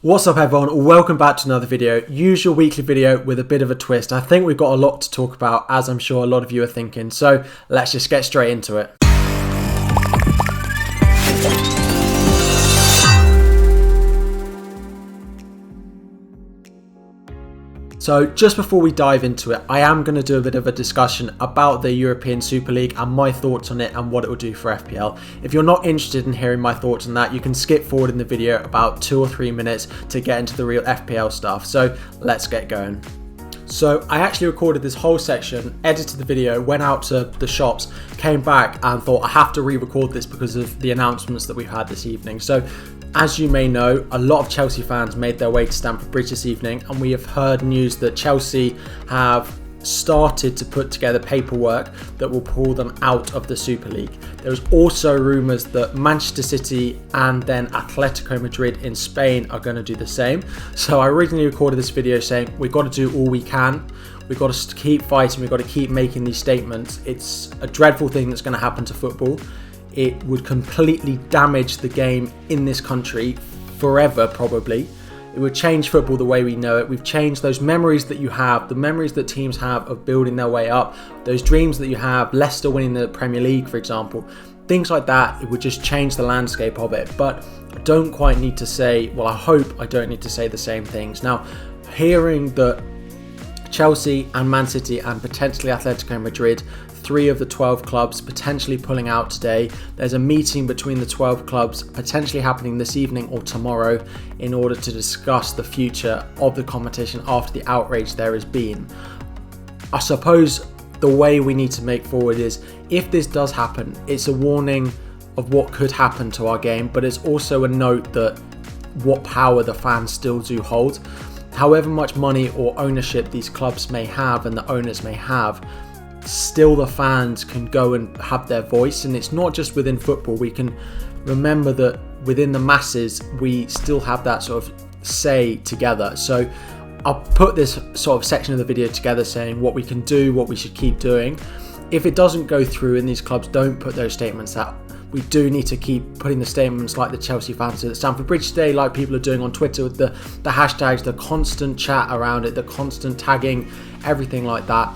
What's up everyone, welcome back to another video, usual weekly video with a bit of a twist. I think we've got a lot to talk about, as I'm sure a lot of you are thinking, so let's just get straight into it. So just before we dive into it, I am going to do a bit of a discussion about the European Super League and my thoughts on it and what it will do for FPL. If you're not interested in hearing my thoughts on that, you can skip forward in the video about 2 or 3 minutes to get into the real FPL stuff. So let's get going. So I actually recorded this whole section, edited the video, went out to the shops, came back and thought I have to re-record this because of the announcements that we've had this evening. So as you may know, a lot of Chelsea fans made their way to Stamford Bridge this evening, and we have heard news that Chelsea have started to put together paperwork that will pull them out of the Super League. There's also rumours that Manchester City and then Atletico Madrid in Spain are going to do the same. So I originally recorded this video saying we've got to do all we can. We've got to keep fighting. We've got to keep making these statements. It's a dreadful thing that's going to happen to football. It would completely damage the game in this country forever, probably. It would change football the way we know it. We've changed those memories that you have, the memories that teams have of building their way up, those dreams that you have, Leicester winning the Premier League, for example. Things like that, it would just change the landscape of it. But I don't quite need to say, well, I hope I don't need to say the same things. Now, hearing that Chelsea and Man City and potentially Atletico Madrid, 3 of the 12 clubs potentially pulling out today. There's a meeting between the 12 clubs potentially happening this evening or tomorrow in order to discuss the future of the competition after the outrage there has been. I suppose the way we need to make forward is, if this does happen, it's a warning of what could happen to our game, but it's also a note that what power the fans still do hold. However much money or ownership these clubs may have and the owners may have, still the fans can go and have their voice. And it's not just within football. We can remember that within the masses we still have that sort of say together. So I'll put this sort of section of the video together saying what we can do, what we should keep doing. If it doesn't go through and these clubs don't put those statements out, we do need to keep putting the statements like the Chelsea fans did at Stamford Bridge today, like people are doing on Twitter with the hashtags, the constant chat around it, the constant tagging, everything like that.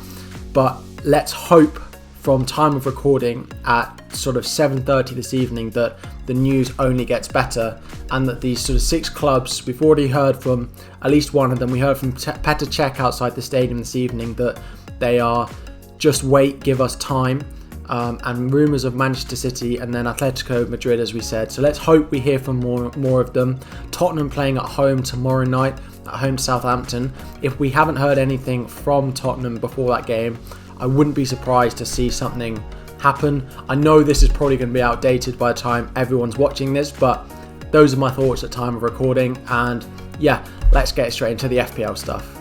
But let's hope from time of recording at sort of 7:30 this evening that the news only gets better and that these sort of 6 clubs, we've already heard from at least one of them. We heard from Petr Cech outside the stadium this evening that they are just wait, give us time. And rumours of Manchester City and then Atletico Madrid, as we said. So let's hope we hear from more of them. Tottenham playing at home tomorrow night, at home to Southampton. If we haven't heard anything from Tottenham before that game, I wouldn't be surprised to see something happen. I know this is probably going to be outdated by the time everyone's watching this, but those are my thoughts at time of recording. And yeah, let's get straight into the FPL stuff.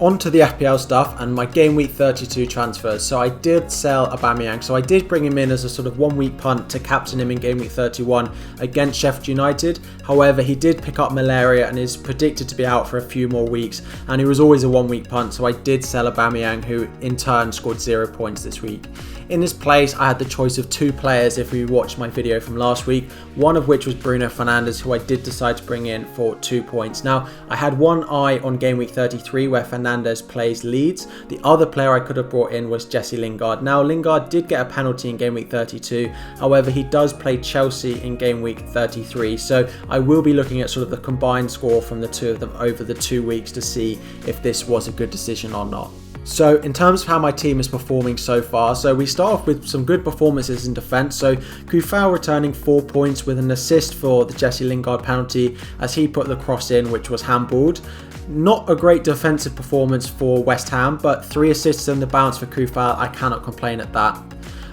On to the FPL stuff and my game week 32 transfers. So I did sell Aubameyang. So I did bring him in as a sort of 1 week punt to captain him in game week 31 against Sheffield United. However, he did pick up malaria and is predicted to be out for a few more weeks. And he was always a 1 week punt. So I did sell Aubameyang, who in turn scored 0 points this week. In his place, I had the choice of 2 players if we watched my video from last week, one of which was Bruno Fernandes, who I did decide to bring in for 2 points. Now, I had one eye on game week 33 where Fernandes plays Leeds. The other player I could have brought in was Jesse Lingard. Now, Lingard did get a penalty in game week 32, however, he does play Chelsea in game week 33, so I will be looking at sort of the combined score from the 2 of them over the 2 weeks to see if this was a good decision or not. So in terms of how my team is performing so far, so we start off with some good performances in defence. So Kufau returning 4 points with an assist for the Jesse Lingard penalty as he put the cross in, which was handballed. Not a great defensive performance for West Ham, but 3 assists and the bounce for Kufau. I cannot complain at that.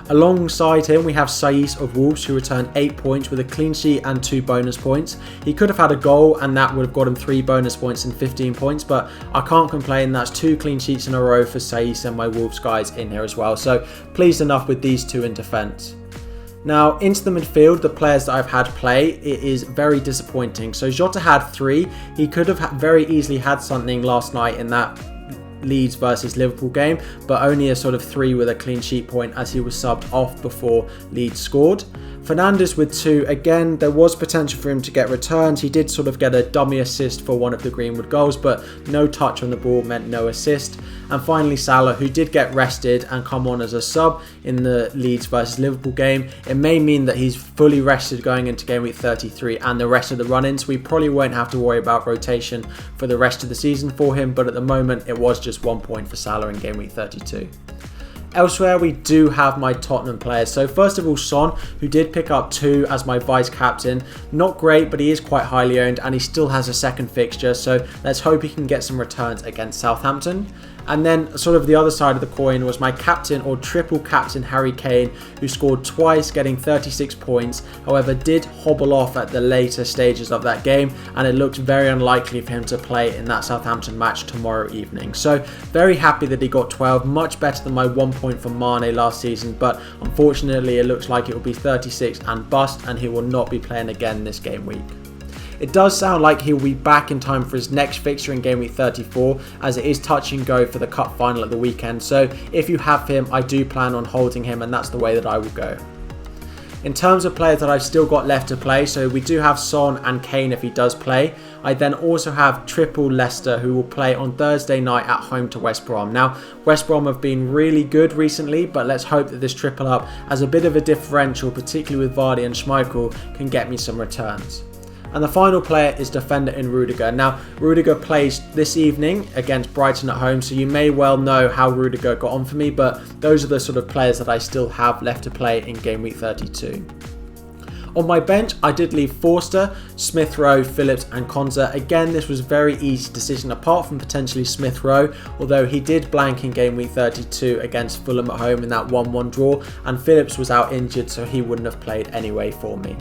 Alongside him, we have Saiss of Wolves, who returned 8 points with a clean sheet and 2 bonus points. He could have had a goal and that would have got him 3 bonus points and 15 points, but I can't complain. That's 2 clean sheets in a row for Saiss and my Wolves guys in here as well. So pleased enough with these 2 in defence. Now, into the midfield, the players that I've had play, it is very disappointing. So Jota had 3. He could have very easily had something last night in that Leeds versus Liverpool game, but only a sort of 3 with a clean sheet point as he was subbed off before Leeds scored. Fernandes with 2, again, there was potential for him to get returns. He did sort of get a dummy assist for one of the Greenwood goals, but no touch on the ball meant no assist. And finally Salah, who did get rested and come on as a sub in the Leeds versus Liverpool game. It may mean that he's fully rested going into game week 33 and the rest of the run-in, so we probably won't have to worry about rotation for the rest of the season for him, but at the moment it was just 1 point for Salah in game week 32. Elsewhere, we do have my Tottenham players. So first of all, Son, who did pick up 2 as my vice captain. Not great, but he is quite highly owned and he still has a second fixture. So let's hope he can get some returns against Southampton. And then sort of the other side of the coin was my captain or triple captain Harry Kane, who scored twice, getting 36 points. However, did hobble off at the later stages of that game, and it looked very unlikely for him to play in that Southampton match tomorrow evening. So very happy that he got 12, much better than my 1 point for Mane last season, but unfortunately it looks like it will be 36 and bust, and he will not be playing again this game week. It does sound like he'll be back in time for his next fixture in game week 34, as it is touch and go for the cup final at the weekend. So if you have him, I do plan on holding him, and that's the way that I will go. In terms of players that I've still got left to play, so we do have Son and Kane if he does play. I then also have triple Leicester, who will play on Thursday night at home to West Brom. Now, West Brom have been really good recently, but let's hope that this triple up, as a bit of a differential, particularly with Vardy and Schmeichel, can get me some returns. And the final player is defender in Rudiger. Now, Rudiger plays this evening against Brighton at home, so you may well know how Rudiger got on for me, but those are the sort of players that I still have left to play in game week 32. On my bench, I did leave Forster, Smith Rowe, Phillips and Konza. Again, this was a very easy decision apart from potentially Smith Rowe, although he did blank in game week 32 against Fulham at home in that 1-1 draw, and Phillips was out injured, so he wouldn't have played anyway for me.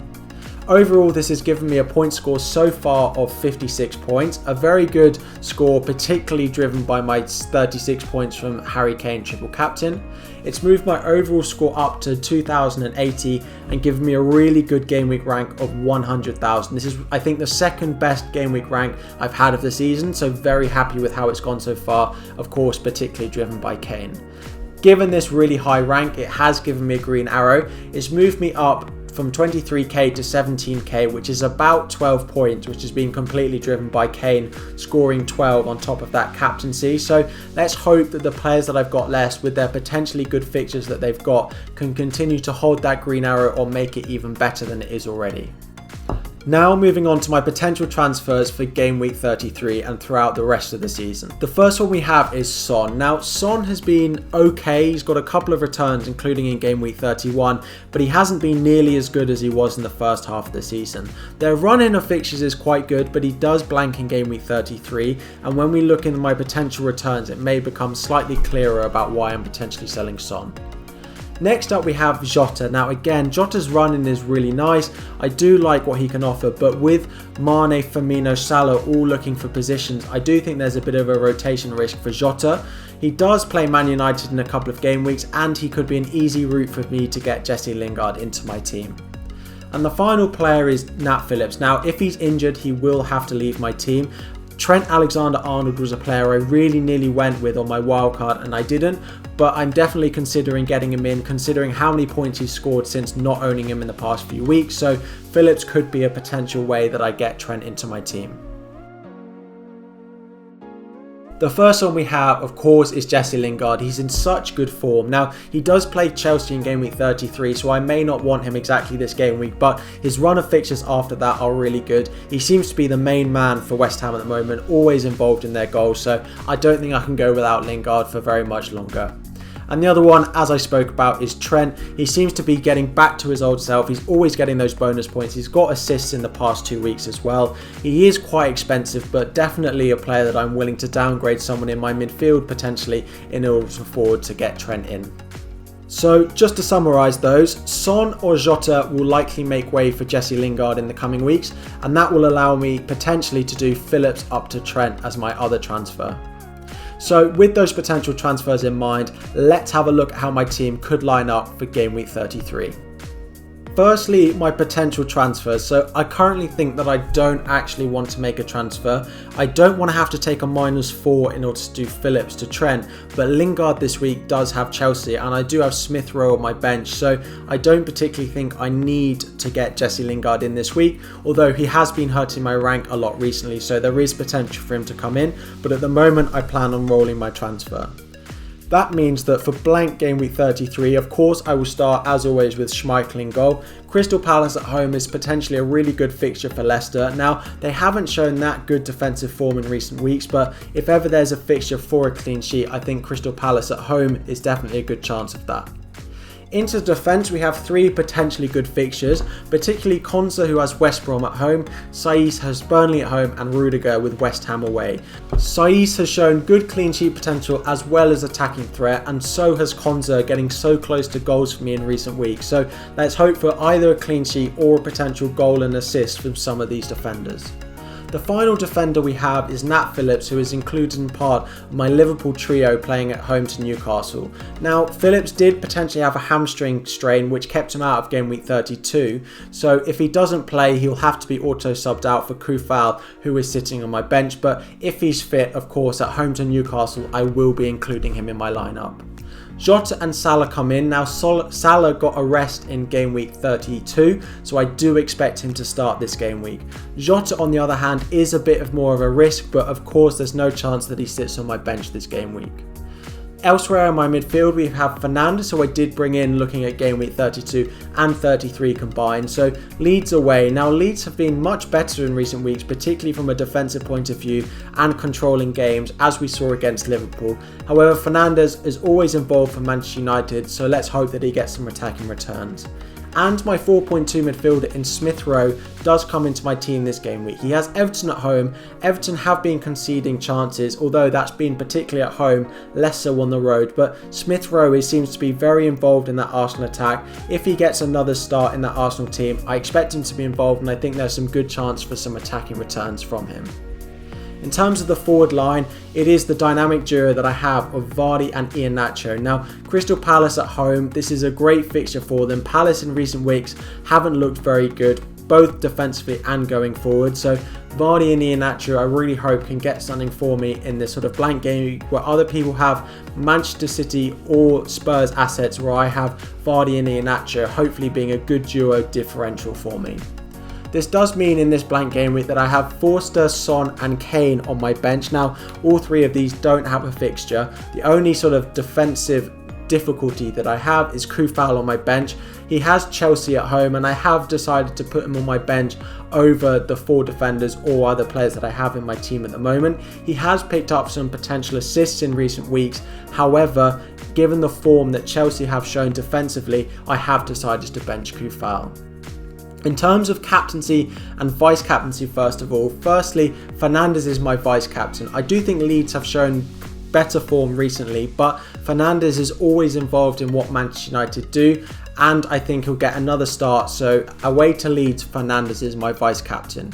Overall, this has given me a point score so far of 56 points, a very good score, particularly driven by my 36 points from Harry Kane triple captain. It's moved my overall score up to 2,080 and given me a really good game week rank of 100,000. This is, I think, the second best game week rank I've had of the season, so very happy with how it's gone so far, of course, particularly driven by Kane. Given this really high rank, it has given me a green arrow. It's moved me up from 23k to 17k, which is about 12 points, which has been completely driven by Kane scoring 12 on top of that captaincy. So let's hope that the players that I've got left, with their potentially good fixtures that they've got, can continue to hold that green arrow or make it even better than it is already. Now moving on to my potential transfers for game week 33 and throughout the rest of the season. The first one we have is Son. Now, Son has been okay. He's got a couple of returns, including in game week 31, but he hasn't been nearly as good as he was in the first half of the season. Their run-in of fixtures is quite good, but he does blank in game week 33, and when we look into my potential returns, it may become slightly clearer about why I'm potentially selling Son. Next up we have Jota. Now again, Jota's running is really nice. I do like what he can offer, but with Mane, Firmino, Salah all looking for positions, I do think there's a bit of a rotation risk for Jota. He does play Man United in a couple of game weeks, and he could be an easy route for me to get Jesse Lingard into my team. And the final player is Nat Phillips. Now if he's injured, he will have to leave my team. Trent Alexander-Arnold was a player I really nearly went with on my wildcard and I didn't, but I'm definitely considering getting him in, considering how many points he's scored since not owning him in the past few weeks. So Phillips could be a potential way that I get Trent into my team. The first one we have, of course, is Jesse Lingard. He's in such good form. Now, he does play Chelsea in game week 33, so I may not want him exactly this game week, but his run of fixtures after that are really good. He seems to be the main man for West Ham at the moment, always involved in their goals, so I don't think I can go without Lingard for very much longer. And the other one, as I spoke about, is Trent. He seems to be getting back to his old self. He's always getting those bonus points. He's got assists in the past 2 weeks as well. He is quite expensive, but definitely a player that I'm willing to downgrade someone in my midfield potentially in order to afford to get Trent in. So just to summarise those, Son or Jota will likely make way for Jesse Lingard in the coming weeks, and that will allow me potentially to do Phillips up to Trent as my other transfer. So with those potential transfers in mind, let's have a look at how my team could line up for game week 33. Firstly, my potential transfers. So I currently think that I don't actually want to make a transfer. I don't want to have to take a -4 in order to do Phillips to Trent, but Lingard this week does have Chelsea, and I do have Smith Rowe on my bench, so I don't particularly think I need to get Jesse Lingard in this week, although he has been hurting my rank a lot recently, so there is potential for him to come in, but at the moment I plan on rolling my transfer. That means that for blank game week 33, of course, I will start as always with Schmeichel in goal. Crystal Palace at home is potentially a really good fixture for Leicester. Now, they haven't shown that good defensive form in recent weeks, but if ever there's a fixture for a clean sheet, I think Crystal Palace at home is definitely a good chance of that. Into defence, we have 3 potentially good fixtures, particularly Konsa, who has West Brom at home, Saiss has Burnley at home, and Rudiger with West Ham away. Saiss has shown good clean sheet potential as well as attacking threat, and so has Konsa, getting so close to goals for me in recent weeks. So let's hope for either a clean sheet or a potential goal and assist from some of these defenders. The final defender we have is Nat Phillips, who is included in part of my Liverpool trio playing at home to Newcastle. Now, Phillips did potentially have a hamstring strain which kept him out of game week 32, so if he doesn't play, he'll have to be auto-subbed out for Kufal, who is sitting on my bench, but if he's fit, of course, at home to Newcastle, I will be including him in my lineup. Jota and Salah come in. Now, Salah got a rest in game week 32, so I do expect him to start this game week. Jota, on the other hand, is a bit of more of a risk, but of course there's no chance that he sits on my bench this game week. Elsewhere in my midfield, we have Fernandes, who I did bring in looking at game week 32 and 33 combined. So Leeds away. Now, Leeds have been much better in recent weeks, particularly from a defensive point of view and controlling games, as we saw against Liverpool. However, Fernandes is always involved for Manchester United, so let's hope that he gets some attacking returns. And my 4.2 midfielder in Smith Rowe does come into my team this game week. He has Everton at home. Everton have been conceding chances, although that's been particularly at home, less so on the road. But Smith Rowe seems to be very involved in that Arsenal attack. If he gets another start in that Arsenal team, I expect him to be involved, and I think there's some good chance for some attacking returns from him. In terms of the forward line, it is the dynamic duo that I have of Vardy and Iheanacho. Now, Crystal Palace at home, this is a great fixture for them. Palace in recent weeks haven't looked very good, both defensively and going forward. So Vardy and Iheanacho, I really hope can get something for me in this sort of blank game where other people have Manchester City or Spurs assets, where I have Vardy and Iheanacho, hopefully being a good duo differential for me. This does mean in this blank game week that I have Forster, Son and Kane on my bench. Now, all 3 of these don't have a fixture. The only sort of defensive difficulty that I have is Kufal on my bench. He has Chelsea at home, and I have decided to put him on my bench over the 4 defenders or other players that I have in my team at the moment. He has picked up some potential assists in recent weeks. However, given the form that Chelsea have shown defensively, I have decided to bench Kufal. In terms of captaincy and vice-captaincy, first of all, firstly, Fernandes is my vice-captain. I do think Leeds have shown better form recently, but Fernandes is always involved in what Manchester United do, and I think he'll get another start, so away to Leeds, Fernandes is my vice-captain.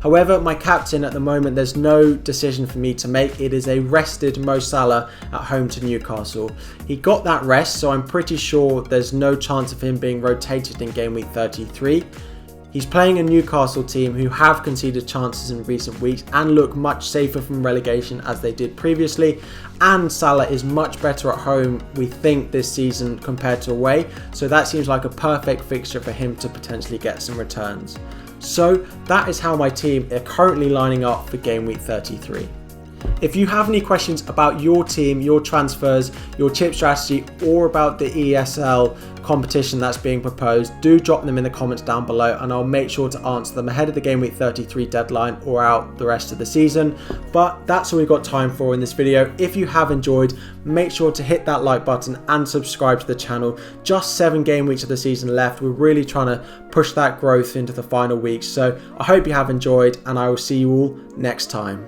However, my captain at the moment, there's no decision for me to make. It is a rested Mo Salah at home to Newcastle. He got that rest, so I'm pretty sure there's no chance of him being rotated in game week 33. He's playing a Newcastle team who have conceded chances in recent weeks and look much safer from relegation as they did previously. And Salah is much better at home, we think, this season compared to away. So that seems like a perfect fixture for him to potentially get some returns. So that is how my team are currently lining up for game week 33. If you have any questions about your team, your transfers, your chip strategy, or about the ESL competition that's being proposed, do drop them in the comments down below and I'll make sure to answer them ahead of the game week 33 deadline or out the rest of the season. But that's all we've got time for in this video. If you have enjoyed, make sure to hit that like button and subscribe to the channel. Just 7 game weeks of the season left. We're really trying to push that growth into the final weeks. So I hope you have enjoyed, and I will see you all next time.